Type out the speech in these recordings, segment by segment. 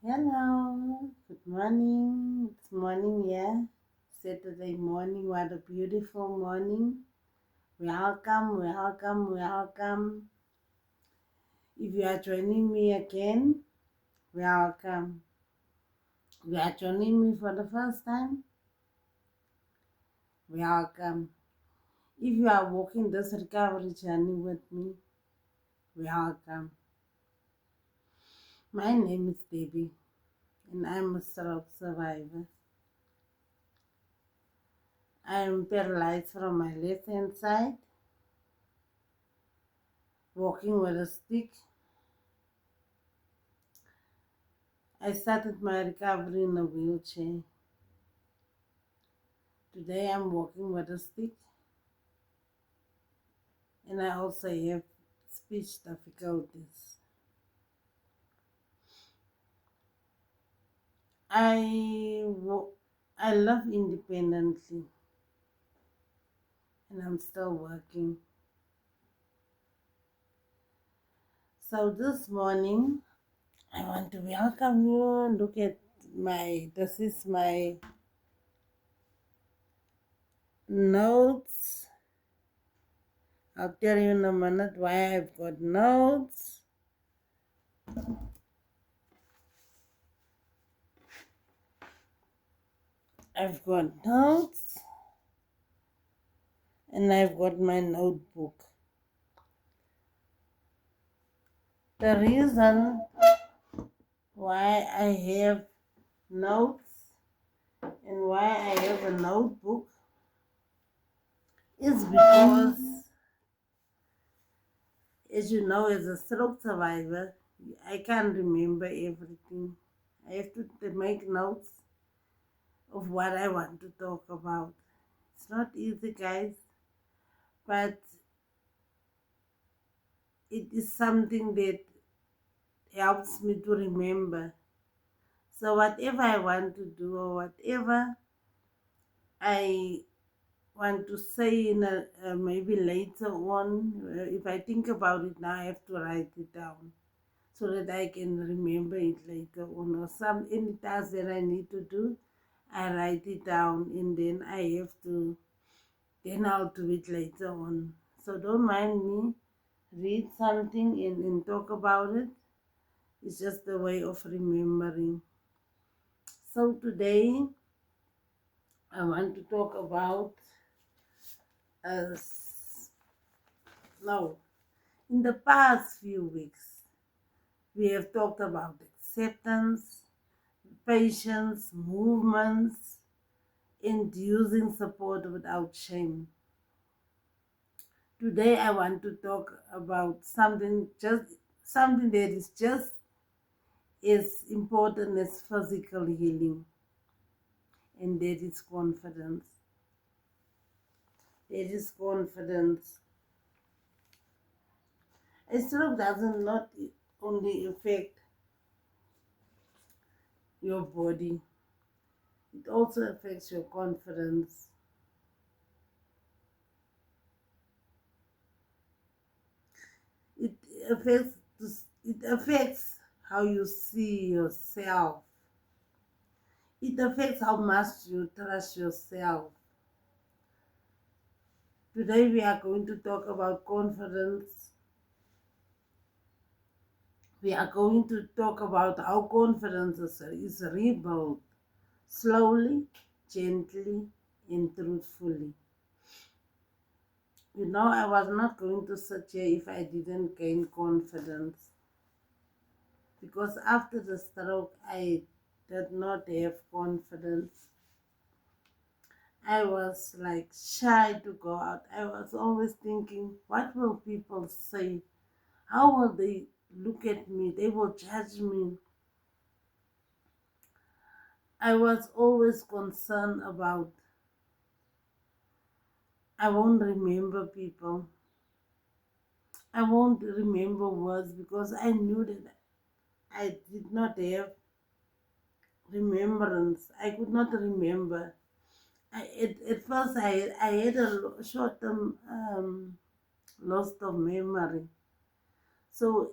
Hello, good morning. It's morning, yeah. Saturday morning. What a beautiful morning. Welcome, welcome, welcome. If you are joining me again, welcome. If you are joining me for the first time, welcome. If you are walking this recovery journey with me, welcome. My name is Debbie, and I'm a stroke survivor. I am paralyzed from my left hand side, walking with a stick. I started my recovery in a wheelchair. Today I'm walking with a stick, and I also have speech difficulties. I, wo- I love independently, and I'm still working. So this morning, I want to welcome you. Look at this is my notes. I'll tell you in a minute why I've got notes. I've got notes, and I've got my notebook. The reason why I have notes and why I have a notebook is because, as you know, as a stroke survivor, I can't remember everything. I have to make notes of what I want to talk about. It's not easy, guys, but it is something that helps me to remember. So, whatever I want to do or whatever I want to say in maybe later on. If I think about it now, I have to write it down so that I can remember it later on. Or any task that I need to do, I write it down, and then I'll do it later on. So don't mind me. Read something and talk about it. It's just a way of remembering. So today I want to talk about us. No, in the past few weeks, we have talked about acceptance, patience, movements, and using support without shame. Today, I want to talk about something that is just as important as physical healing, and that is confidence. That is confidence. A stroke doesn't not only affect your body, it also affects your confidence. It it affects how you see yourself. It affects how much you trust yourself. Today we are going to talk about confidence. We are going to talk about how confidence is rebuilt slowly, gently, and truthfully. I was not going to sit here if I didn't gain confidence, because after the stroke, I did not have confidence. I was like shy to go out. I was always thinking, what will people say? How will they look at me? They will judge me. I was always concerned about I won't remember people. I won't remember words because I knew that I did not have remembrance. I could not remember. At first, I had a short term loss of memory. So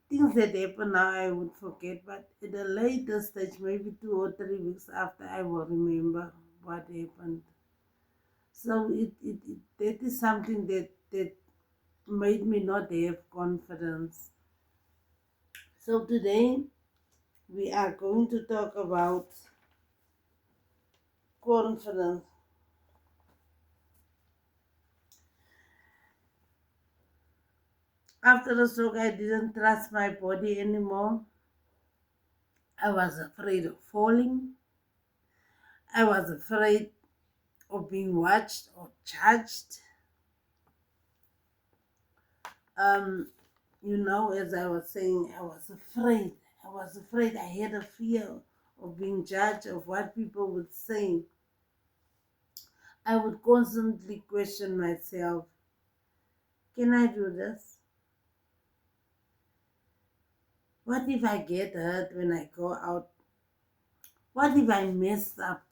things that happen now I would forget, but at a later stage, maybe 2 or 3 weeks after, I will remember what happened. So that is something that made me not have confidence. So today we are going to talk about confidence. After the stroke, I didn't trust my body anymore. I was afraid of falling. I was afraid of being watched or judged. Um, as I was saying, I was afraid. I was afraid. I had a fear of being judged, of what people would say. I would constantly question myself. Can I do this? What if I get hurt when I go out? What if I mess up?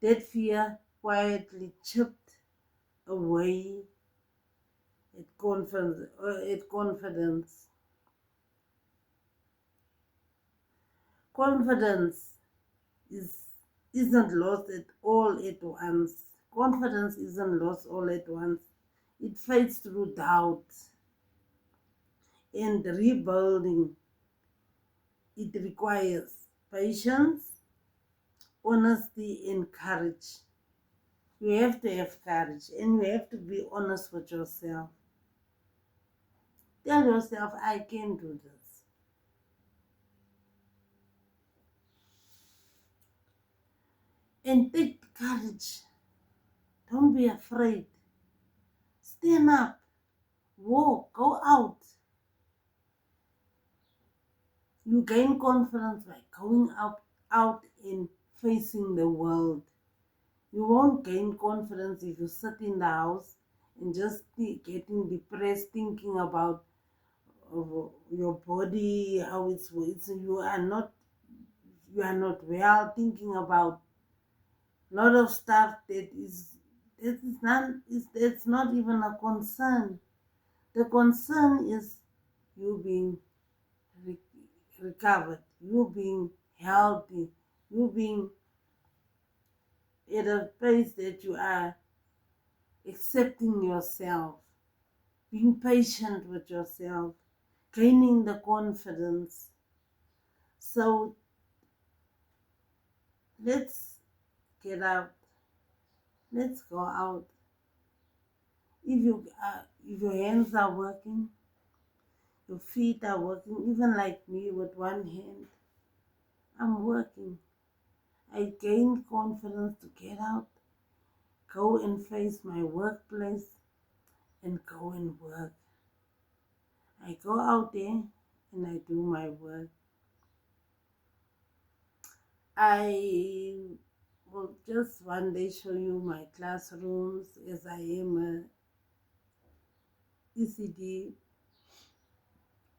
That fear quietly chipped away at confidence. Confidence is isn't lost at all at once. Confidence isn't lost all at once. It fades through doubt and rebuilding. It requires patience, honesty, and courage. You have to have courage and you have to be honest with yourself. Tell yourself, I can do this. And take courage. Don't be afraid. Stand up. Walk. Go out. You gain confidence by going out and facing the world. You won't gain confidence if you sit in the house and just getting depressed, thinking about your body, how it's you are not well, thinking about a lot of stuff that's not even a concern. The concern is you being re- recovered, you being healthy, you being at a place that you are accepting yourself, being patient with yourself, gaining the confidence. So let's get out. Let's go out. If your hands are working, your feet are working, even like me with one hand, I'm working. I gained confidence to get out, go and face my workplace, and go and work. I go out there and I do my work. I will just one day show you my classrooms as I am a ECD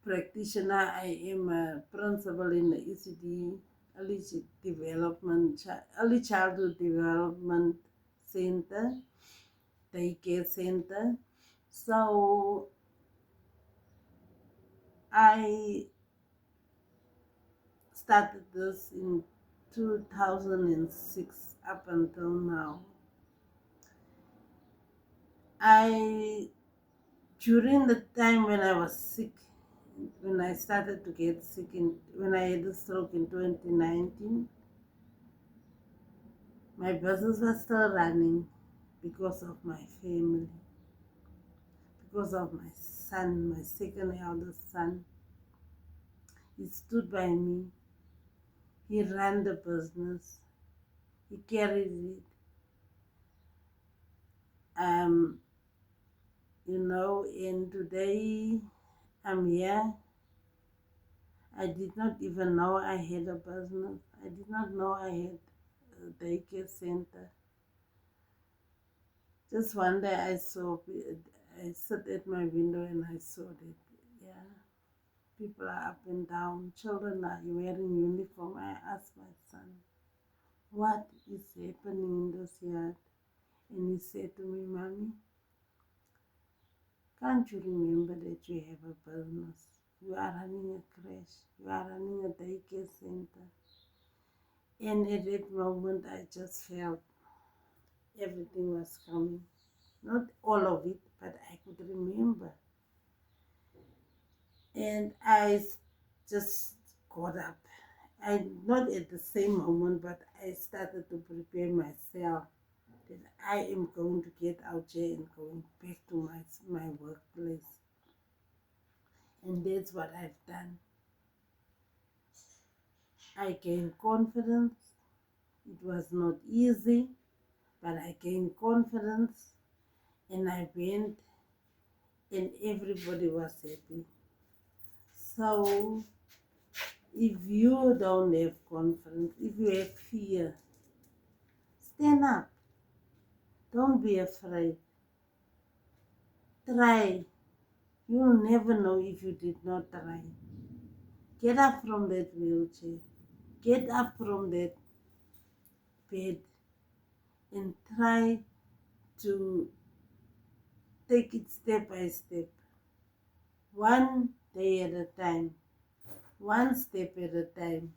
practitioner. I am a principal in the ECD early childhood development center, daycare center. So I started this in 2006 up until now. I During the time when I was sick, when I started to get sick, when I had a stroke in 2019, my business was still running because of my family, because of my son, my second eldest son. He stood by me. He ran the business. He carried it. Um, and today I'm here. I did not even know I had a business. I did not know I had a daycare center. Just one day I sat at my window and I saw that, yeah, people are up and down, children are wearing uniform. I asked my son, what is happening in this yard? And he said to me, Mommy, Can't you remember that you have a business? You are running a creche. You are running a daycare center. And at that moment, I just felt everything was coming. Not all of it, but I could remember. And just got up. I not at the same moment, but I started to prepare myself that I am going to get out here and going back to my workplace. And that's what I've done. I gained confidence. It was not easy, but I gained confidence and I went and everybody was happy. So if you don't have confidence, if you have fear, stand up. Don't be afraid. Try. You'll never know if you did not try. Get up from that wheelchair. Get up from that bed and try to take it step by step. One day at a time. One step at a time.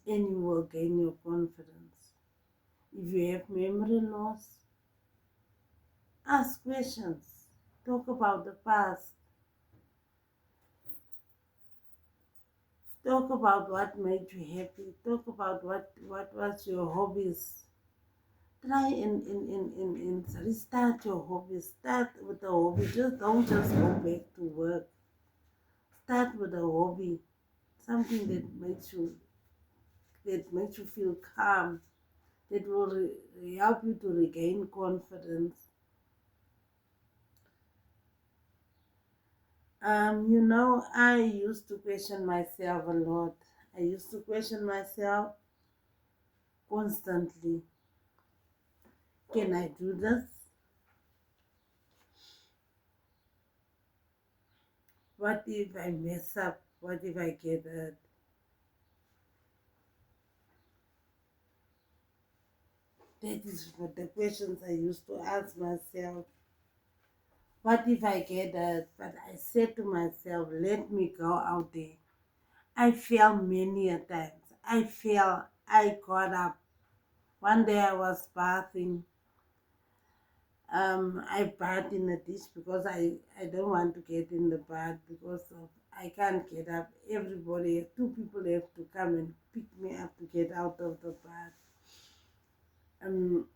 And you will gain your confidence. If you have memory loss, ask questions. Talk about the past. Talk about what made you happy. Talk about what was your hobbies. Try and restart your hobbies. Start with a hobby. Don't just go back to work. Start with a hobby. Something that makes you feel calm. That will help you to regain confidence. I used to question myself a lot. I used to question myself constantly. Can I do this? What if I mess up? What if I get hurt? That is what the questions I used to ask myself. What if I get hurt? But I said to myself, let me go out there. I fell many a times. I fell. I got up. One day I was bathing. I bathed in a dish because I don't want to get in the bath because of I can't get up. Everybody, two people have to come and pick me up to get out of the bath. Um,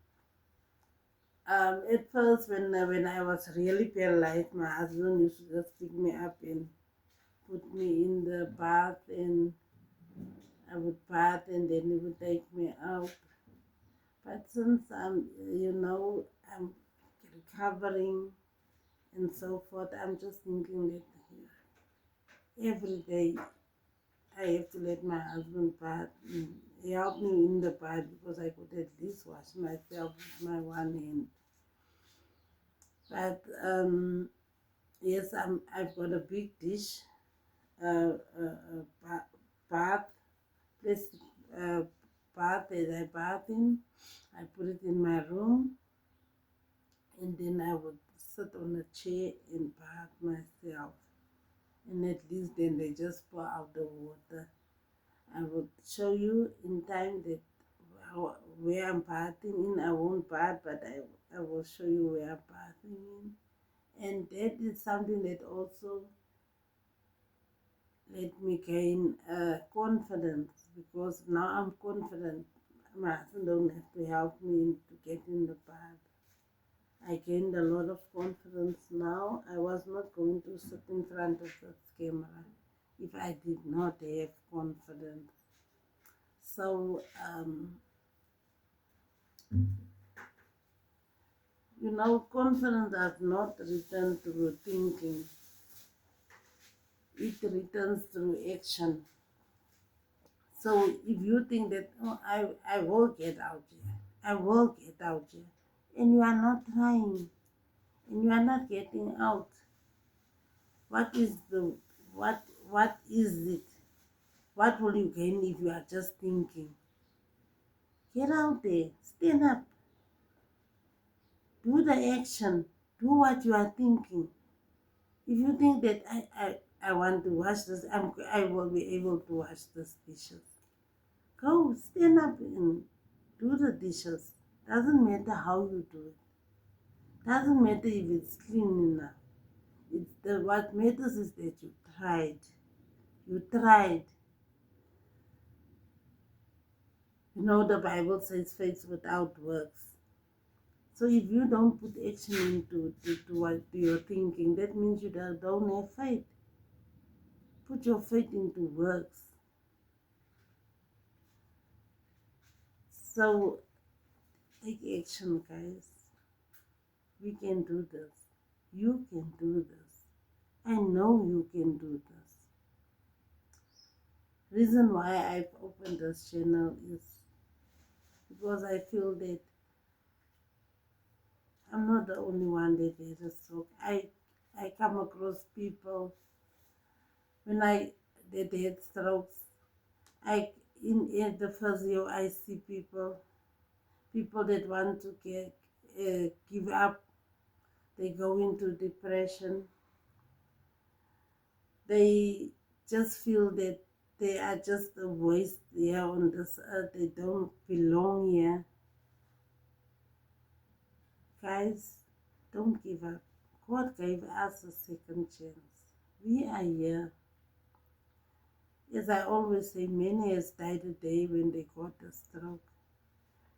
at first, when I was really paralyzed, my husband used to just pick me up and put me in the bath, and I would bath, and then he would take me out. But since I'm recovering and so forth, I'm just thinking that every day I have to let my husband bath. He helped me in the bath because I could at least wash myself with my one hand. But yes, I've got a big dish, bath, plastic bath that I bath in. I put it in my room, and then I would sit on a chair and bath myself. And at least then they just pour out the water. I will show you in time that where I'm bathing in. I won't bath, but I will show you where I'm bathing in. And that is something that also let me gain confidence because now I'm confident. My husband don't have to help me to get in the bath. I gained a lot of confidence now. I was not going to sit in front of this camera if I did not have confidence. So, confidence does not return through thinking, it returns through action. So, if you think that, oh, I will get out here, I will get out here, and you are not trying, and you are not getting out, what is the what is it? What will you gain if you are just thinking? Get out there, stand up, do the action. Do what you are thinking. If you think that I want to wash this, I will be able to wash these dishes. Go, stand up and do the dishes. Doesn't matter how you do it. Doesn't matter if it's clean enough. What matters is that you tried. You tried. You know the Bible says faith without works. So if you don't put action into what you're thinking, that means you don't have faith. Put your faith into works. So take action, guys. We can do this. You can do this. I know you can do this. Reason why I've opened this channel is because I feel that I'm not the only one that has a stroke. I come across people when I that had strokes. I in the physio I see people that want to give up. They go into depression. They just feel that they are just a waste here on this earth. They don't belong here. Guys, don't give up. God gave us a second chance. We are here. As I always say, many has died a day when they got a stroke.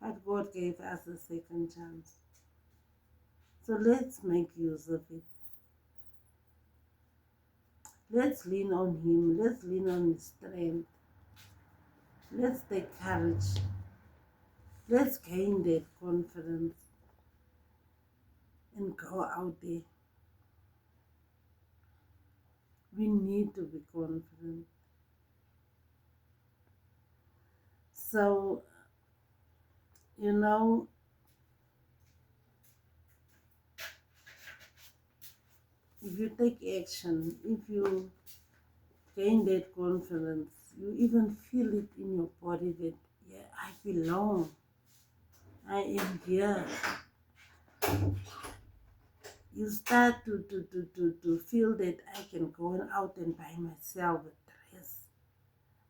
But God gave us a second chance. So let's make use of it. Let's lean on Him. Let's lean on His strength. Let's take courage. Let's gain that confidence and go out there. We need to be confident. So, you know, if you take action, if you gain that confidence, you even feel it in your body that, yeah, I belong. I am here. You start to feel that I can go out and buy myself a dress.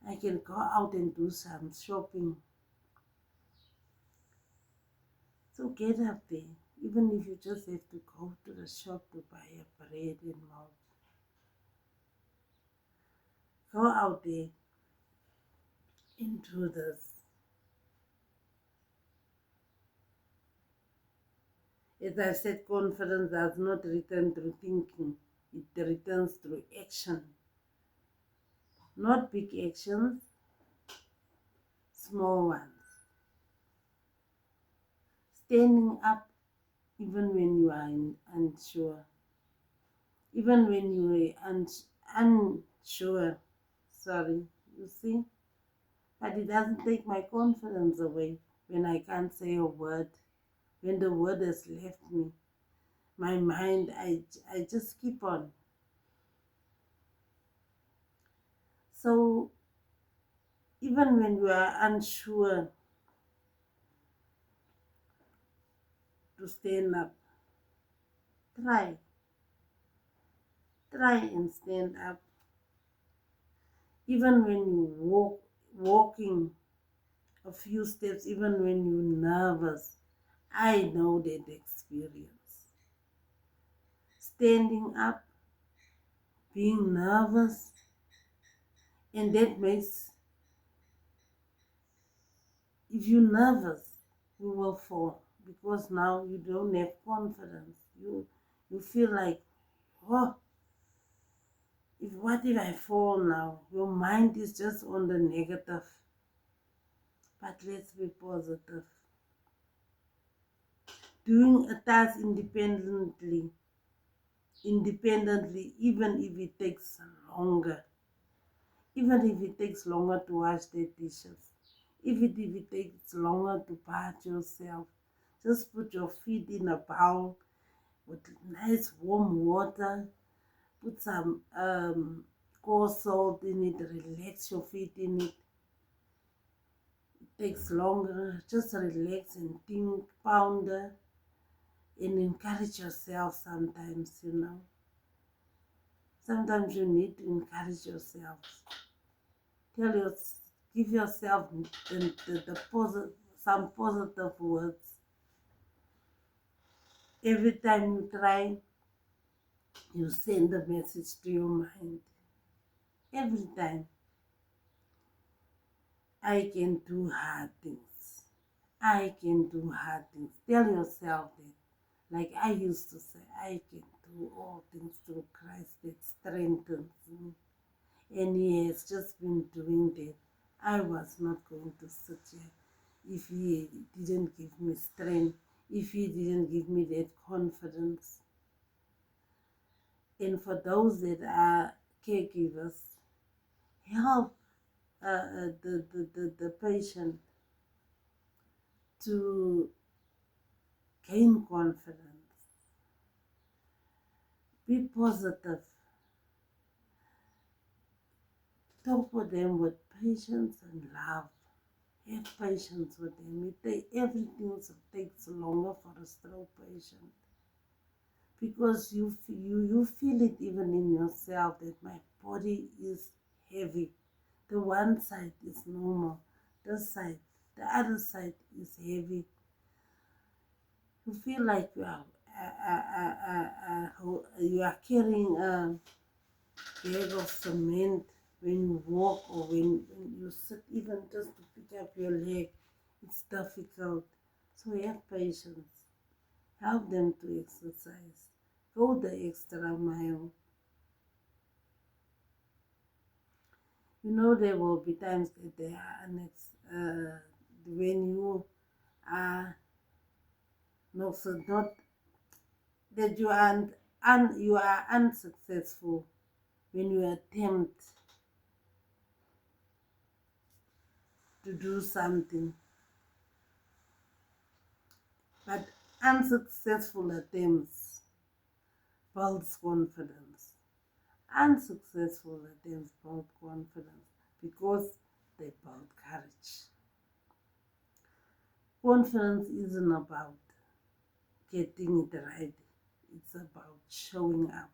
I can go out and do some shopping. So get up there, even if you just have to go to the shop to buy a bread and milk. Go out there and do this. As I said, confidence does not return through thinking. It returns through action. Not big actions, small ones. Standing up even when you are unsure. Even when you are unsure. Sorry, you see? But it doesn't take my confidence away when I can't say a word. When the word has left me. My mind, I just keep on. So even when you are unsure to stand up, try. Try and stand up. Even when you walking a few steps, even when you're nervous, I know that experience. Standing up, being nervous, and that makes, if you're nervous, you will fall because now you don't have confidence. You feel like, oh, what if I fall now? Your mind is just on the negative. But let's be positive. Doing a task independently, even if it takes longer. Even if it takes longer to wash the dishes. If it takes longer to bath yourself. Just put your feet in a bowl with nice warm water. Put some coarse salt in it. Relax your feet in it. It takes longer. Just relax and think, ponder. and encourage yourself sometimes, you know. Sometimes you need to encourage yourself. Tell your, give yourself some positive words. Every time you try, you send a message to your mind. Every time. I can do hard things. I can do hard things. Tell yourself that. Like I used to say, I can do all things through Christ that strengthens me. And He has just been doing that. I was not going to sit here if He didn't give me strength, if He didn't give me that confidence. And for those that are caregivers, help the patient to gain confidence. Be positive. Talk with them with patience and love. Have patience with them. Everything takes longer for a stroke patient. Because you feel it even in yourself that my body is heavy. The one side is normal. This side, the other side is heavy. You feel like you are carrying a bag of cement when you walk or when you sit, even just to pick up your leg. It's difficult. So have patience. Help them to exercise. Go the extra mile. You know there will be times that they are when you are not that you are unsuccessful when you attempt to do something, but unsuccessful attempts builds confidence. Unsuccessful attempts build confidence because they build courage. Confidence isn't about getting it right, it's about showing up.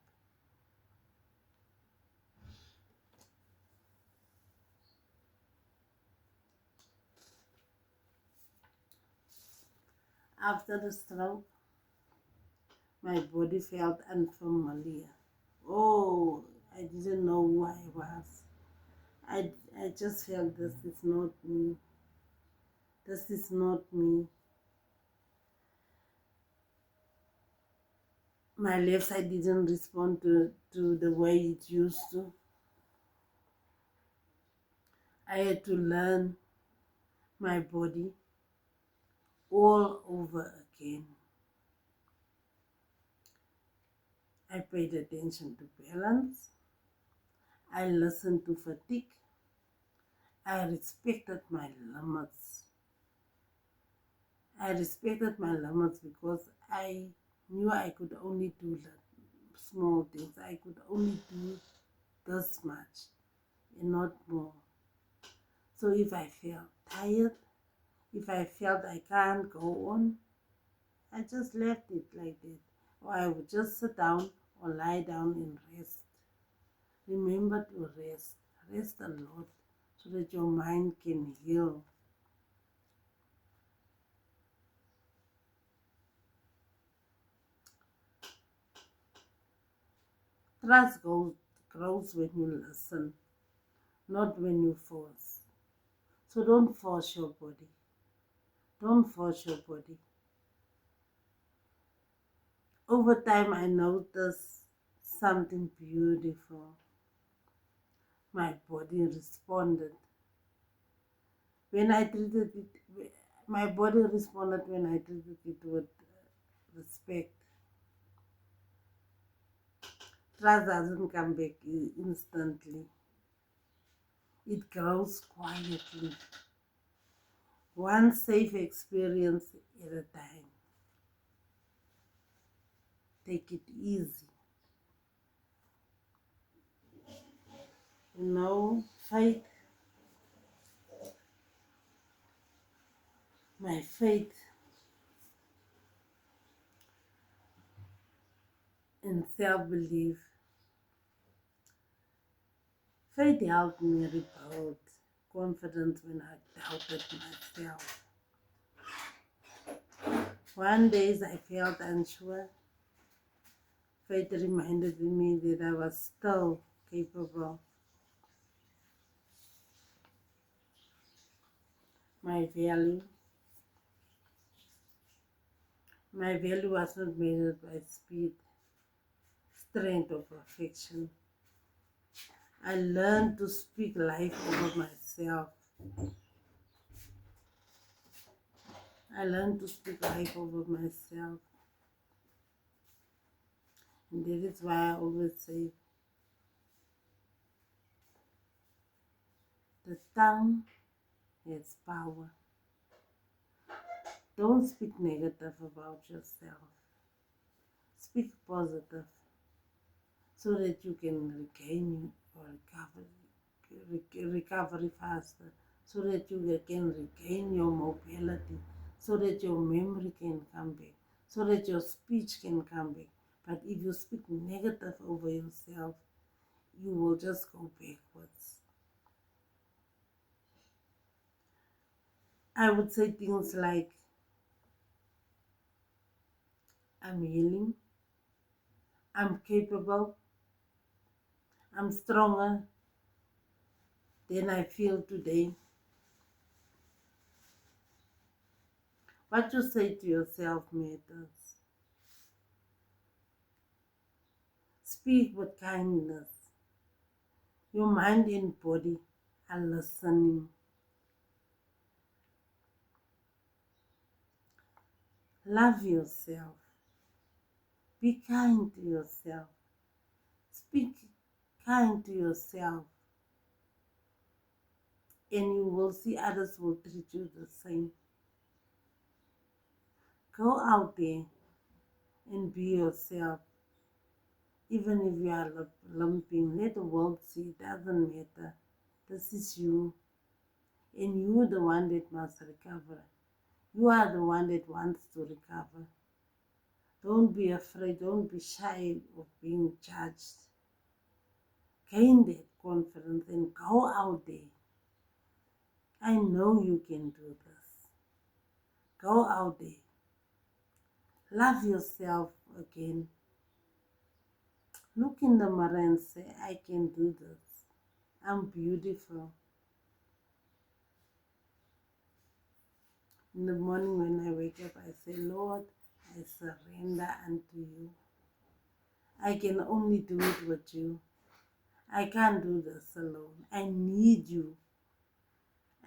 After the stroke, my body felt unfamiliar. Oh, I didn't know who I was. I just felt this is not me. This is not me. My left side didn't respond to the way it used to. I had to learn my body all over again. I paid attention to balance. I listened to fatigue. I respected my limits. I respected my limits because I knew I could only do small things. I could only do this much and not more. So if I felt tired, if I felt I can't go on, I just left it like that. Or I would just sit down or lie down and rest. Remember to rest. Rest a lot so that your mind can heal. Trust grows when you listen, not when you force. So don't force your body. Don't force your body. Over time, I noticed something beautiful. My body responded. When I treated it, my body responded when I treated it with respect. Trust doesn't come back instantly. It grows quietly. One safe experience at a time. Take it easy. You know, my faith and self-belief. Faith helped me rebuild confidence when I doubted myself. One day I felt unsure. Faith reminded me that I was still capable. My value. My value was not measured by speed, strength, or perfection. I learned to speak life over myself. I learned to speak life over myself. And that is why I always say the tongue has power. Don't speak negative about yourself. Speak positive so that you can regain or recovery faster, so that you can regain your mobility, so that your memory can come back, so that your speech can come back. But if you speak negative over yourself, you will just go backwards. I would say things like, I'm healing, I'm capable, I'm stronger than I feel today. What you say to yourself matters. Speak with kindness. Your mind and body are listening. Love yourself. Be kind to yourself. Speak kind to yourself. And you will see others will treat you the same. Go out there and be yourself. Even if you are lumping, let the world see it doesn't matter. This is you. And you're the one that must recover. You are the one that wants to recover. Don't be afraid. Don't be shy of being judged. Gain that confidence and go out there. I know you can do this. Go out there. Love yourself again. Look in the mirror and say, I can do this. I'm beautiful. In the morning when I wake up, I say, Lord, I surrender unto you. I can only do it with you. I can't do this alone. I need you.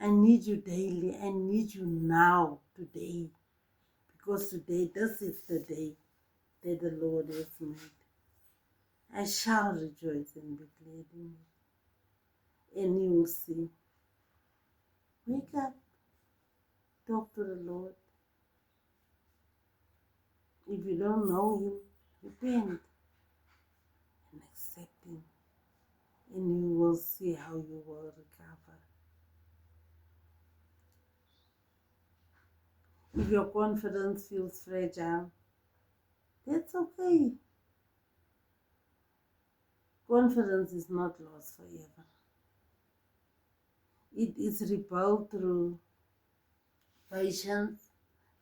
I need you daily. I need you now, today. Because today, this is the day that the Lord has made. I shall rejoice and be glad in it. And you will see. Wake up. Talk to the Lord. If you don't know Him, repent and accept Him. And you will see how you will recover. If your confidence feels fragile, that's okay. Confidence is not lost forever. It is rebuilt through patience,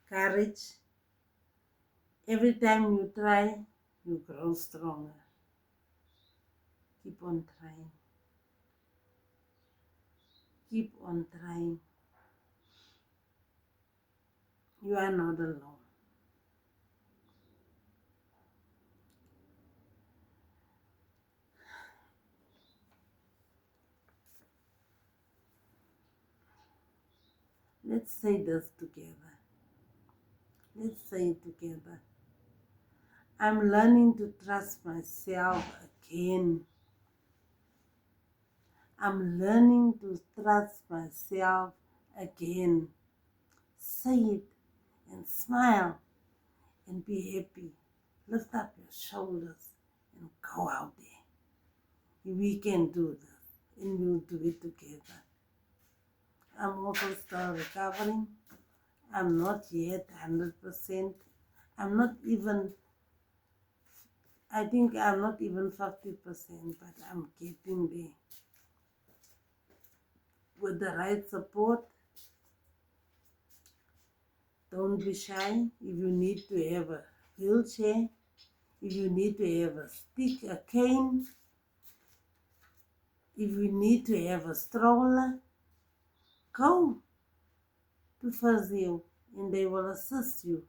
courage. Every time you try, you grow stronger. Keep on trying. Keep on trying. You are not alone. Let's say this together. Let's say it together. I'm learning to trust myself again. I'm learning to trust myself again. Say it and smile and be happy. Lift up your shoulders and go out there. We can do this and we'll do it together. I'm also still recovering. I'm not yet 100%. I'm not even I think I'm not even 50%, but I'm getting there. With the right support, don't be shy. If you need to have a wheelchair, if you need to have a stick, a cane, if you need to have a stroller, go to physio and they will assist you.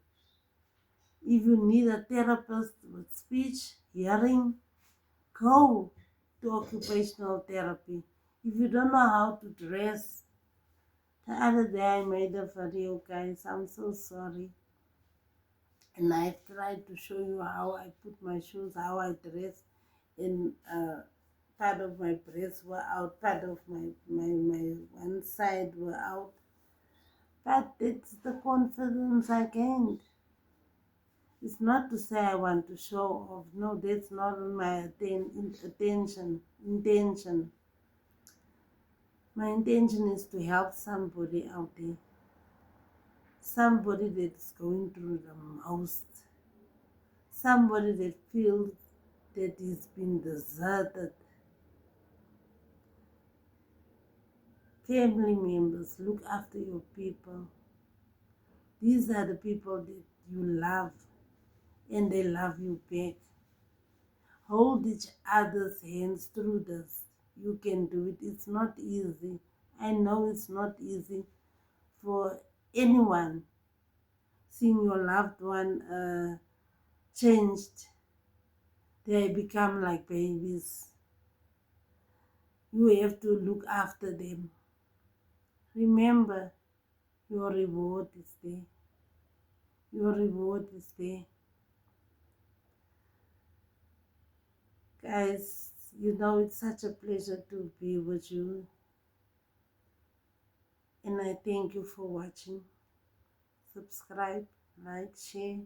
If you need a therapist with speech, hearing, go to occupational therapy. If you don't know how to dress, the other day I made a video, guys. I'm so sorry. And I tried to show you how I put my shoes, how I dress, and part of my breasts were out, part of my one side were out. But it's the confidence I gained. It's not to say I want to show off. No, that's not my intention. My intention is to help somebody out there. Somebody that's going through the most. Somebody that feels that he's been deserted. Family members, look after your people. These are the people that you love and they love you back. Hold each other's hands through this. You can do it. It's not easy. I know it's not easy for anyone seeing your loved one changed. They become like babies. You have to look after them. Remember, your reward is there. Your reward is there. Guys, it's such a pleasure to be with you. And I thank you for watching. Subscribe, like, share,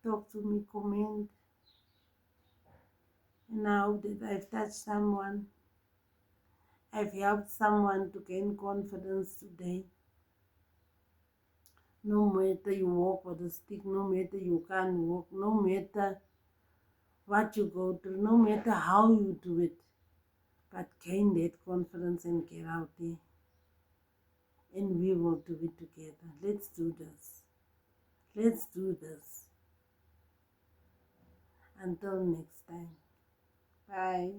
talk to me, comment. And I hope that I've touched someone. I've helped someone to gain confidence today. No matter you walk with a stick, no matter you can't walk, no matter what you go through, no matter how you do it, but gain that confidence and get out there. And we will do it together. Let's do this. Let's do this. Until next time. Bye.